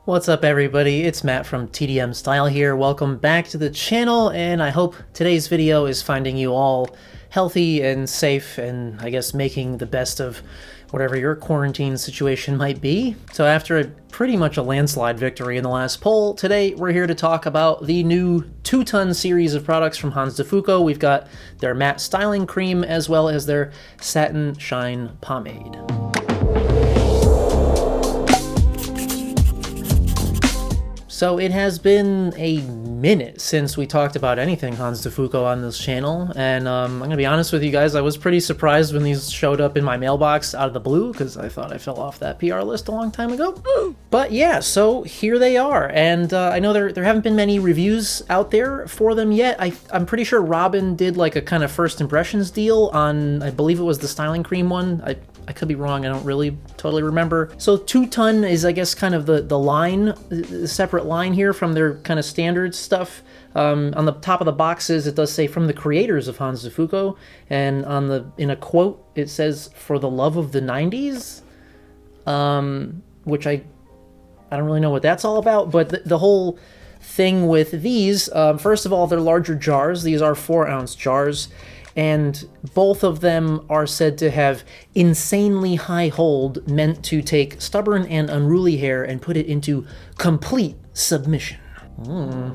What's up everybody, it's Matt from TDM Style here. Welcome back to the channel, and I hope today's video is finding you all healthy and safe and I guess making the best of whatever your quarantine situation might be. So after pretty much a landslide victory in the last poll, today we're here to talk about the new 2-ton series of products from Hanz de Fuko. We've got their matte styling cream as well as their satin shine pomade. So it has been a minute since we talked about anything Hanz de Fuko on this channel, and I'm gonna be honest with you guys, I was pretty surprised when these showed up in my mailbox out of the blue, because I thought I fell off that PR list a long time ago. But yeah, so here they are, and I know there haven't been many reviews out there for them yet. I'm pretty sure Robin did like a kind of first impressions deal on, I believe it was the styling cream one. I could be wrong, I don't really totally remember. So 2-ton is, I guess, kind of the line, the separate line here from their kind of standard stuff. On the top of the boxes, it does say from the creators of Hanz de Fuko, and in a quote, it says for the love of the 90s, which I don't really know what that's all about, but the whole thing with these, first of all, they're larger jars. These are 4-ounce jars, and both of them are said to have insanely high hold, meant to take stubborn and unruly hair and put it into complete submission.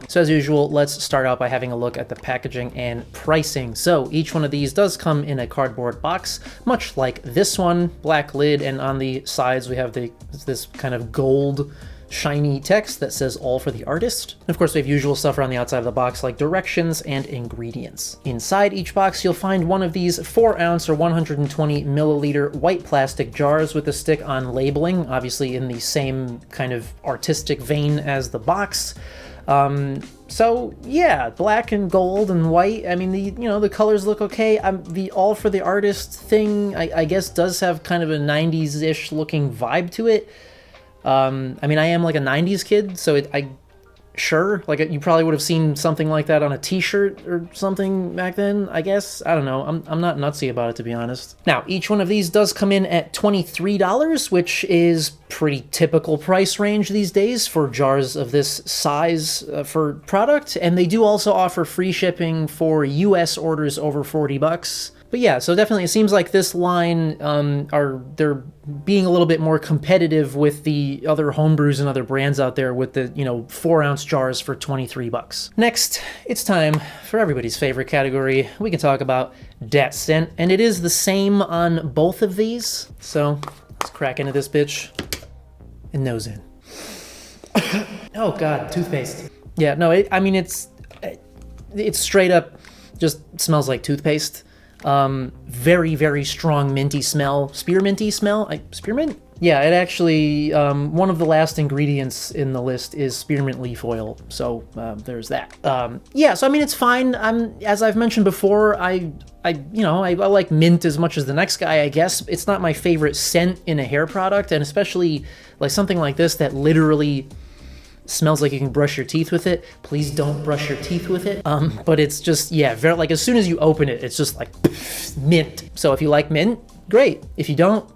So as usual, let's start out by having a look at the packaging and pricing. So each one of these does come in a cardboard box, much like this one, black lid, and on the sides we have this kind of gold shiny text that says all for the artist. And of course we have usual stuff around the outside of the box like directions and ingredients. Inside each box you'll find one of these 4-ounce or 120 milliliter white plastic jars with a stick-on labeling, obviously in the same kind of artistic vein as the box. So yeah, black and gold and white. I mean, the colors look okay. The all for the artist thing, I guess, does have kind of a 90s-ish looking vibe to it. I mean, I am like a 90s kid, so sure, like you probably would have seen something like that on a t-shirt or something back then, I guess. I don't know. I'm not nutsy about it, to be honest. Now, each one of these does come in at $23, which is pretty typical price range these days for jars of this size for product, and they do also offer free shipping for US orders over $40. But yeah, so definitely it seems like this line, they're being a little bit more competitive with the other homebrews and other brands out there with the, 4-ounce jars for $23. Next, it's time for everybody's favorite category. We can talk about dat scent, and it is the same on both of these. So let's crack into this bitch and nose in. Oh God, toothpaste. Yeah, no, it's straight up just smells like toothpaste. Very, very strong minty smell. Spearminty smell? Spearmint? Yeah, it actually, one of the last ingredients in the list is spearmint leaf oil, so there's that. Yeah, so I mean, it's fine. As I've mentioned before, I like mint as much as the next guy, I guess. It's not my favorite scent in a hair product, and especially like something like this that literally smells like you can brush your teeth with it. Please don't brush your teeth with it. But it's just, yeah, very, like as soon as you open it, it's just like mint. So if you like mint, great. If you don't,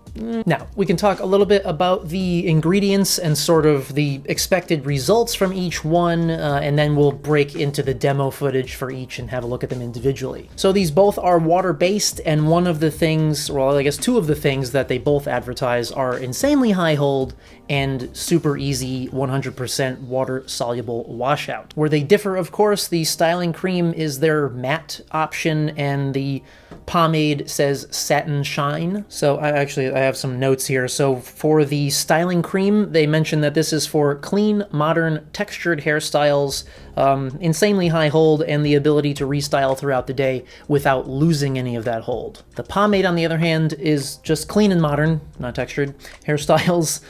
now, we can talk a little bit about the ingredients and sort of the expected results from each one, and then we'll break into the demo footage for each and have a look at them individually. So these both are water-based, and one of the things, well, I guess two of the things that they both advertise are insanely high hold and super easy 100% water-soluble washout. Where they differ, of course, the styling cream is their matte option, and the pomade says satin shine. So I have some notes here. So for the styling cream, they mention that this is for clean, modern, textured hairstyles, insanely high hold, and the ability to restyle throughout the day without losing any of that hold. The pomade, on the other hand, is just clean and modern, not textured, hairstyles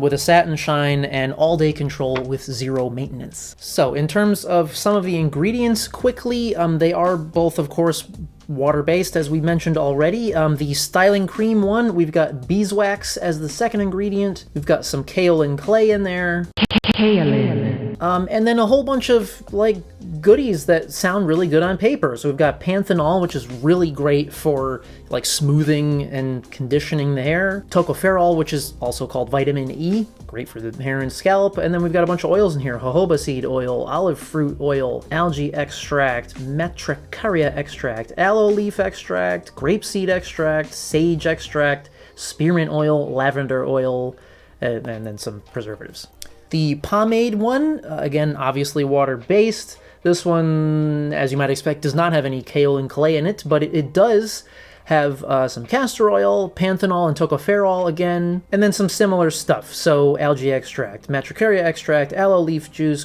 with a satin shine and all-day control with zero maintenance. So in terms of some of the ingredients, quickly, they are both, of course, water-based, as we mentioned already. The styling cream one, we've got beeswax as the second ingredient. We've got some kaolin clay in there. Kaolin. And then a whole bunch of like goodies that sound really good on paper. So we've got panthenol, which is really great for like smoothing and conditioning the hair. Tocopherol, which is also called vitamin E, great for the hair and scalp. And then we've got a bunch of oils in here: jojoba seed oil, olive fruit oil, algae extract, metricaria extract, aloe leaf extract, grapeseed extract, sage extract, spearmint oil, lavender oil, and then some preservatives. The pomade one, again, obviously water-based. This one, as you might expect, does not have any kaolin clay in it, but it does have some castor oil, panthenol, and tocopherol again, and then some similar stuff. So algae extract, metricaria extract, aloe leaf juice,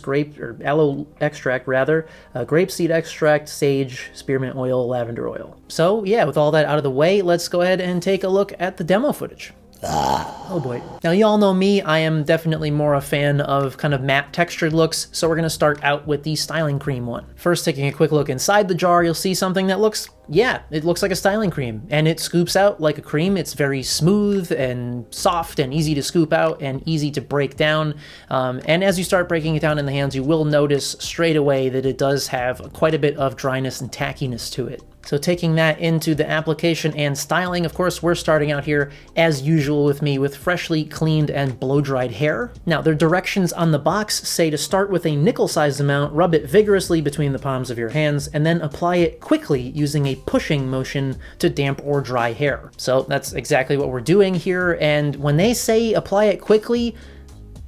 aloe extract rather, grapeseed extract, sage, spearmint oil, lavender oil. So yeah, with all that out of the way, let's go ahead and take a look at the demo footage. Oh boy. Now you all know me, I am definitely more a fan of kind of matte textured looks, so we're going to start out with the styling cream one. First, taking a quick look inside the jar, you'll see something that looks, yeah, it looks like a styling cream, and it scoops out like a cream. It's very smooth and soft and easy to scoop out and easy to break down, and as you start breaking it down in the hands, you will notice straight away that it does have quite a bit of dryness and tackiness to it. So taking that into the application and styling, of course, we're starting out here, as usual with me, with freshly cleaned and blow-dried hair. Now, their directions on the box say to start with a nickel-sized amount, rub it vigorously between the palms of your hands, and then apply it quickly using a pushing motion to damp or dry hair. So that's exactly what we're doing here, and when they say apply it quickly,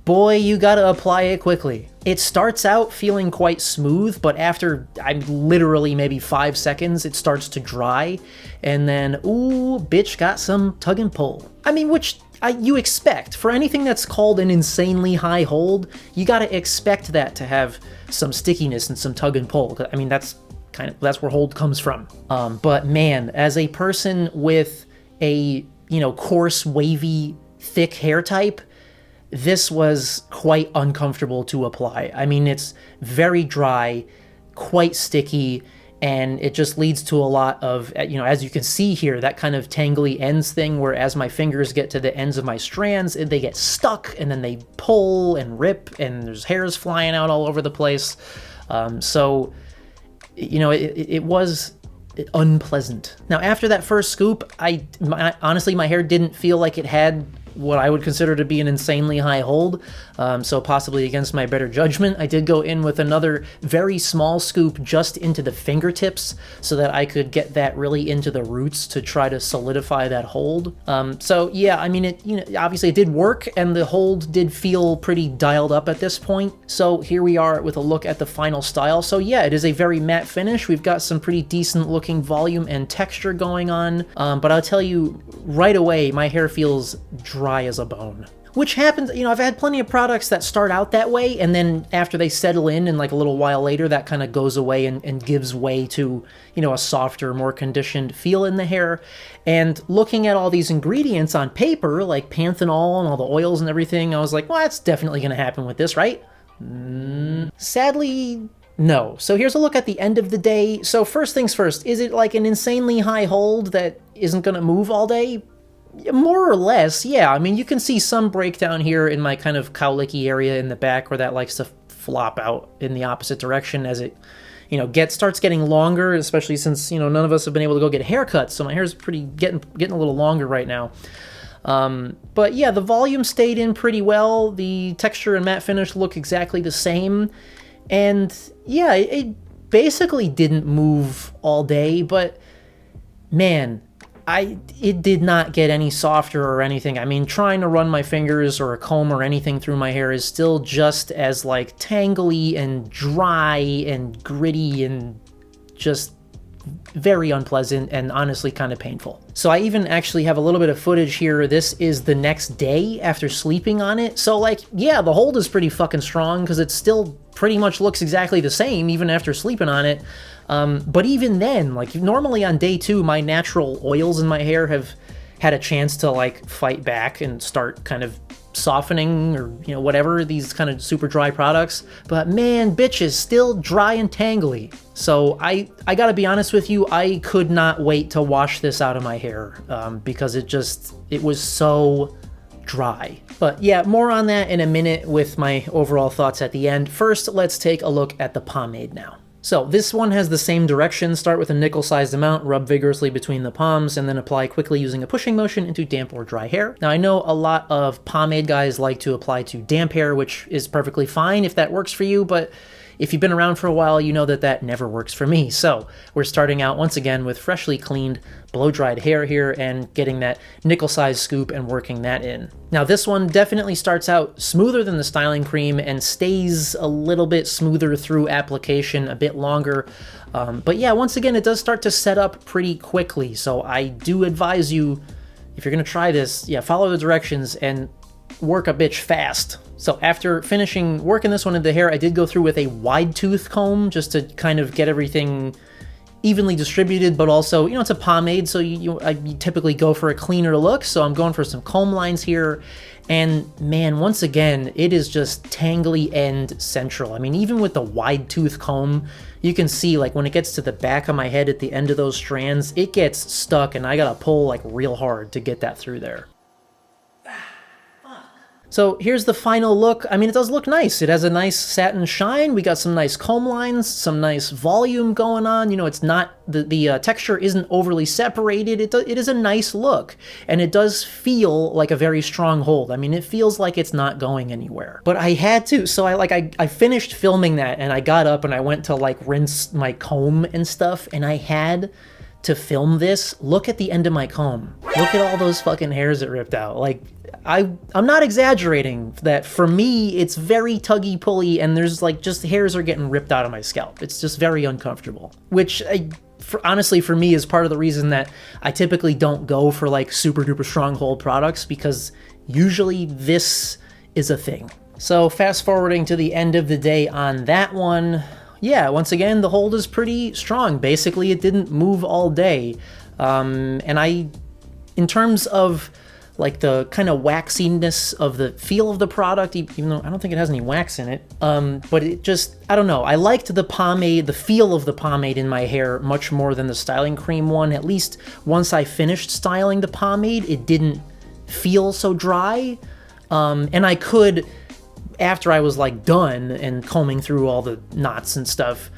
boy, you gotta apply it quickly. It starts out feeling quite smooth, but after literally maybe 5 seconds, it starts to dry, and then, ooh, bitch got some tug and pull. I mean, which you expect. For anything that's called an insanely high hold, you gotta expect that to have some stickiness and some tug and pull. I mean, that's where hold comes from. But man, as a person with a, coarse, wavy, thick hair type, this was quite uncomfortable to apply. I mean, it's very dry, quite sticky, and it just leads to a lot of, as you can see here, that kind of tangly ends thing where as my fingers get to the ends of my strands, they get stuck, and then they pull and rip, and there's hairs flying out all over the place. So, it was unpleasant. Now, after that first scoop, honestly, my hair didn't feel like it had what I would consider to be an insanely high hold, so possibly against my better judgment, I did go in with another very small scoop just into the fingertips so that I could get that really into the roots to try to solidify that hold. So yeah, I mean, obviously it did work, and the hold did feel pretty dialed up at this point. So here we are with a look at the final style. So yeah, it is a very matte finish. We've got some pretty decent looking volume and texture going on, but I'll tell you right away, my hair feels dry as a bone. Which happens, I've had plenty of products that start out that way, and then after they settle in and like a little while later, that kind of goes away and gives way to, a softer, more conditioned feel in the hair. And looking at all these ingredients on paper, like panthenol and all the oils and everything, I was like, well, that's definitely going to happen with this, right? Sadly, no. So here's a look at the end of the day. So first things first, is it like an insanely high hold that isn't going to move all day? More or less, yeah. I mean, you can see some breakdown here in my kind of cowlicky area in the back where that likes to flop out in the opposite direction as it, starts getting longer, especially since, none of us have been able to go get haircuts, so my hair's getting a little longer right now. But yeah, the volume stayed in pretty well. The texture and matte finish look exactly the same. And yeah, it basically didn't move all day, but man, it did not get any softer or anything. I mean, trying to run my fingers or a comb or anything through my hair is still just as like tangly and dry and gritty and just very unpleasant and honestly kind of painful. So I even actually have a little bit of footage here. This is the next day after sleeping on it. So like, yeah, the hold is pretty fucking strong because it still pretty much looks exactly the same even after sleeping on it. But even then, like normally on day 2, my natural oils in my hair have had a chance to like fight back and start kind of softening or, whatever, these kind of super dry products. But man, bitch is still dry and tangly. So I gotta be honest with you, I could not wait to wash this out of my hair because it was so dry. But yeah, more on that in a minute with my overall thoughts at the end. First, let's take a look at the pomade now. So this one has the same direction. Start with a nickel-sized amount, rub vigorously between the palms, and then apply quickly using a pushing motion into damp or dry hair. Now I know a lot of pomade guys like to apply to damp hair, which is perfectly fine if that works for you, but if you've been around for a while, you know that that never works for me. So we're starting out once again with freshly cleaned, blow-dried hair here and getting that nickel-sized scoop and working that in. Now this one definitely starts out smoother than the styling cream and stays a little bit smoother through application, a bit longer. But yeah, once again, it does start to set up pretty quickly. So I do advise you, if you're gonna try this, yeah, follow the directions and work a bitch fast. So after finishing working this one into the hair, I did go through with a wide tooth comb just to kind of get everything evenly distributed, but also, you know, it's a pomade, so you typically go for a cleaner look, so I'm going for some comb lines here, and man, once again, it is just tangly end central. I mean, even with the wide tooth comb, you can see, like, when it gets to the back of my head at the end of those strands, it gets stuck, and I gotta pull, like, real hard to get that through there. So here's the final look. I mean, it does look nice. It has a nice satin shine. We got some nice comb lines, some nice volume going on. You know, it's not, the texture isn't overly separated. It is a nice look. And it does feel like a very strong hold. I mean, it feels like it's not going anywhere. But I had to, so I finished filming that and I got up and I went to like rinse my comb and stuff, and I had to film this. Look at the end of my comb. Look at all those fucking hairs it ripped out. Like, I'm not exaggerating that for me, it's very tuggy-pulley and there's like just hairs are getting ripped out of my scalp. It's just very uncomfortable, which honestly for me is part of the reason that I typically don't go for like super duper strong hold products, because usually this is a thing. So fast forwarding to the end of the day on that one, yeah, once again, the hold is pretty strong. Basically, it didn't move all day. And in terms of like the kind of waxiness of the feel of the product, even though I don't think it has any wax in it, but it just, I don't know, I liked the pomade, the feel of the pomade in my hair much more than the styling cream one. At least once I finished styling the pomade, it didn't feel so dry, and I could, after I was like done and combing through all the knots and stuff,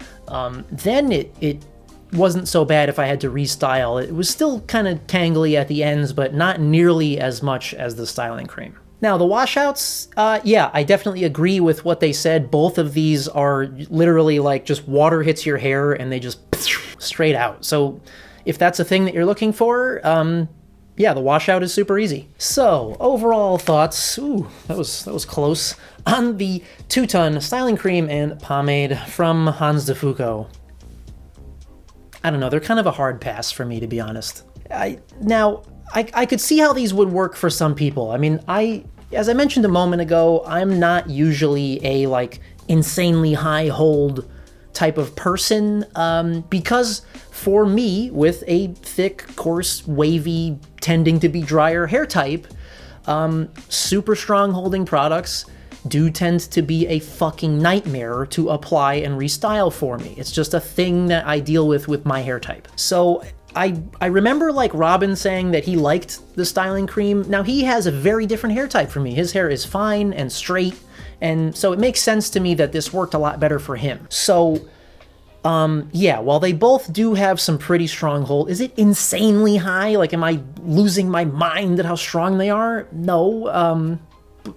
then it wasn't so bad if I had to restyle. It was still kind of tangly at the ends, but not nearly as much as the styling cream. Now, the washouts, yeah, I definitely agree with what they said. Both of these are literally like just water hits your hair and they just straight out. So if that's a thing that you're looking for, yeah, the washout is super easy. So overall thoughts, ooh, that was close, on the 2-ton styling cream and pomade from Hanz de Fuko. I don't know, they're kind of a hard pass for me, to be honest. I could see how these would work for some people. I mean, as I mentioned a moment ago, I'm not usually a like insanely high hold type of person, because for me, with a thick, coarse, wavy, tending to be drier hair type, super strong holding products do tend to be a fucking nightmare to apply and restyle for me. It's just a thing that I deal with my hair type. So I remember like Robin saying that he liked the styling cream. Now he has a very different hair type from me. His hair is fine and straight, and so it makes sense to me that this worked a lot better for him. So yeah, while they both do have some pretty strong hold, is it insanely high? Like, am I losing my mind at how strong they are? No,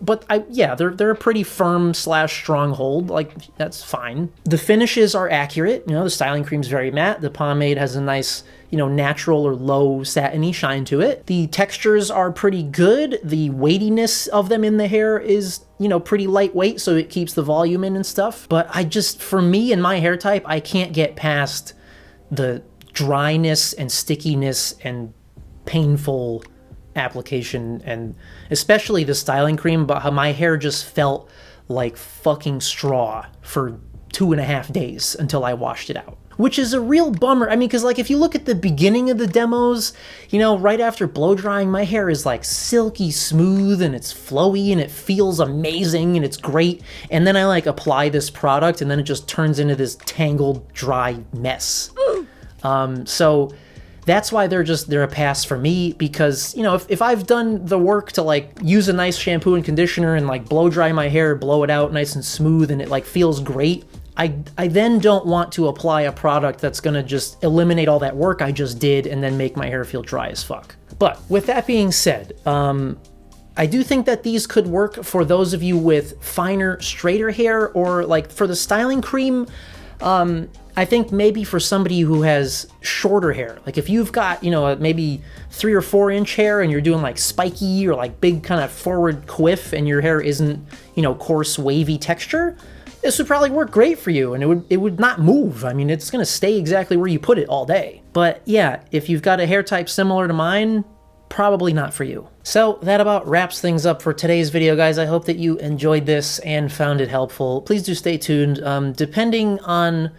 but yeah, they're a pretty firm / strong hold. Like, that's fine. The finishes are accurate. You know, the styling cream's very matte. The pomade has a nice, you know, natural or low satiny shine to it. The textures are pretty good. The weightiness of them in the hair is, you know, pretty lightweight, so it keeps the volume in and stuff. But for me and my hair type, I can't get past the dryness and stickiness and painful application, and especially the styling cream, but how my hair just felt like fucking straw for 2.5 days until I washed it out. Which is a real bummer. I mean, because like if you look at the beginning of the demos, you know, right after blow drying, my hair is like silky smooth and it's flowy and it feels amazing and it's great. And then I like apply this product and then it just turns into this tangled, dry mess. So That's why they're a pass for me, because, you know, if I've done the work to like use a nice shampoo and conditioner and like blow dry my hair, blow it out nice and smooth, and it like feels great, I then don't want to apply a product that's gonna just eliminate all that work I just did and then make my hair feel dry as fuck. But with that being said, I do think that these could work for those of you with finer, straighter hair, or like for the styling cream, I think maybe for somebody who has shorter hair, like if you've got, you know, maybe 3 or 4 inch hair and you're doing like spiky or like big kind of forward quiff and your hair isn't, you know, coarse, wavy texture, this would probably work great for you, and it would not move. I mean, it's gonna stay exactly where you put it all day. But yeah, if you've got a hair type similar to mine, probably not for you. So that about wraps things up for today's video, guys. I hope that you enjoyed this and found it helpful. Please do stay tuned. Depending on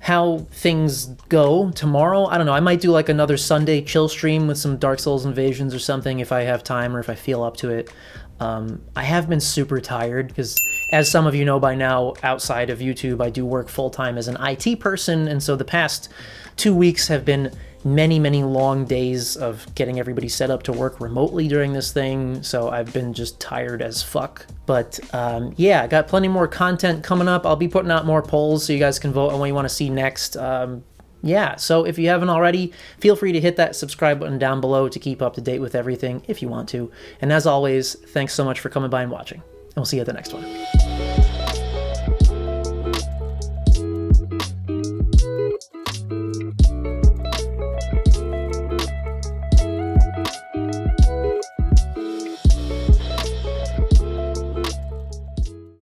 how things go tomorrow, I don't know, I might do like another Sunday chill stream with some Dark Souls Invasions or something if I have time or if I feel up to it. I have been super tired because, as some of you know by now, outside of YouTube, I do work full-time as an IT person, and so the past 2 weeks have been many, many long days of getting everybody set up to work remotely during this thing, so I've been just tired as fuck. But yeah, I got plenty more content coming up. I'll be putting out more polls so you guys can vote on what you want to see next. Yeah, so if you haven't already, feel free to hit that subscribe button down below to keep up to date with everything if you want to. And as always, thanks so much for coming by and watching. And we'll see you at the next one.